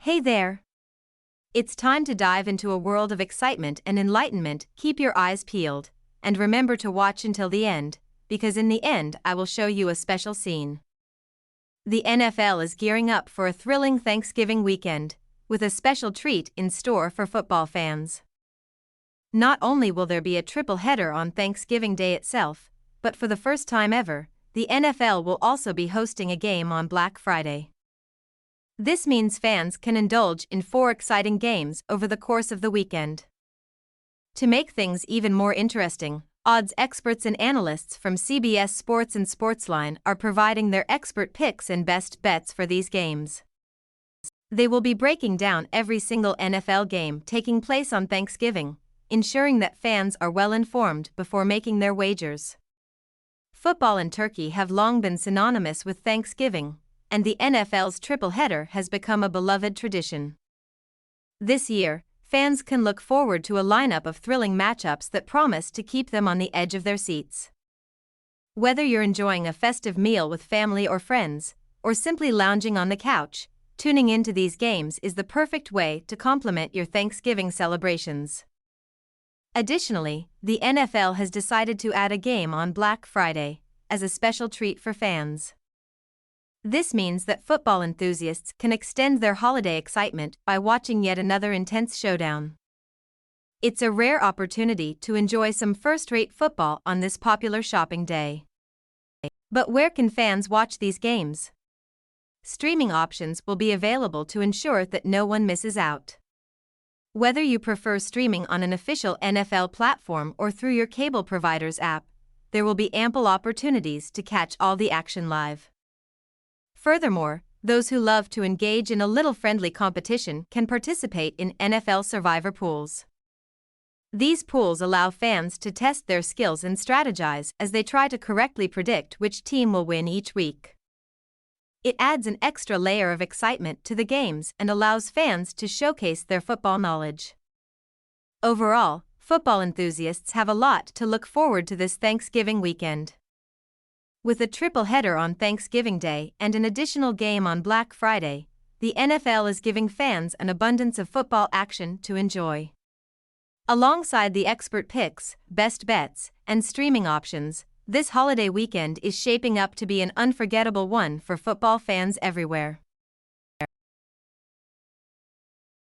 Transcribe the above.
Hey there! It's time to dive into a world of excitement and enlightenment. Keep your eyes peeled, and remember to watch until the end, because in the end I will show you a special scene. The NFL is gearing up for a thrilling Thanksgiving weekend, with a special treat in store for football fans. Not only will there be a triple-header on Thanksgiving Day itself, but for the first time ever, the NFL will also be hosting a game on Black Friday. This means fans can indulge in 4 exciting games over the course of the weekend. To make things even more interesting, odds experts and analysts from CBS Sports and Sportsline are providing their expert picks and best bets for these games. They will be breaking down every single NFL game taking place on Thanksgiving, ensuring that fans are well informed before making their wagers. Football and turkey have long been synonymous with Thanksgiving, and the NFL's triple-header has become a beloved tradition. This year, fans can look forward to a lineup of thrilling matchups that promise to keep them on the edge of their seats. Whether you're enjoying a festive meal with family or friends, or simply lounging on the couch, tuning into these games is the perfect way to complement your Thanksgiving celebrations. Additionally, the NFL has decided to add a game on Black Friday as a special treat for fans. This means that football enthusiasts can extend their holiday excitement by watching yet another intense showdown. It's a rare opportunity to enjoy some first-rate football on this popular shopping day. But where can fans watch these games? Streaming options will be available to ensure that no one misses out. Whether you prefer streaming on an official NFL platform or through your cable provider's app, there will be ample opportunities to catch all the action live. Furthermore, those who love to engage in a little friendly competition can participate in NFL Survivor pools. These pools allow fans to test their skills and strategize as they try to correctly predict which team will win each week. It adds an extra layer of excitement to the games and allows fans to showcase their football knowledge. Overall, football enthusiasts have a lot to look forward to this Thanksgiving weekend. With a triple-header on Thanksgiving Day and an additional game on Black Friday, the NFL is giving fans an abundance of football action to enjoy. Alongside the expert picks, best bets, and streaming options, this holiday weekend is shaping up to be an unforgettable one for football fans everywhere.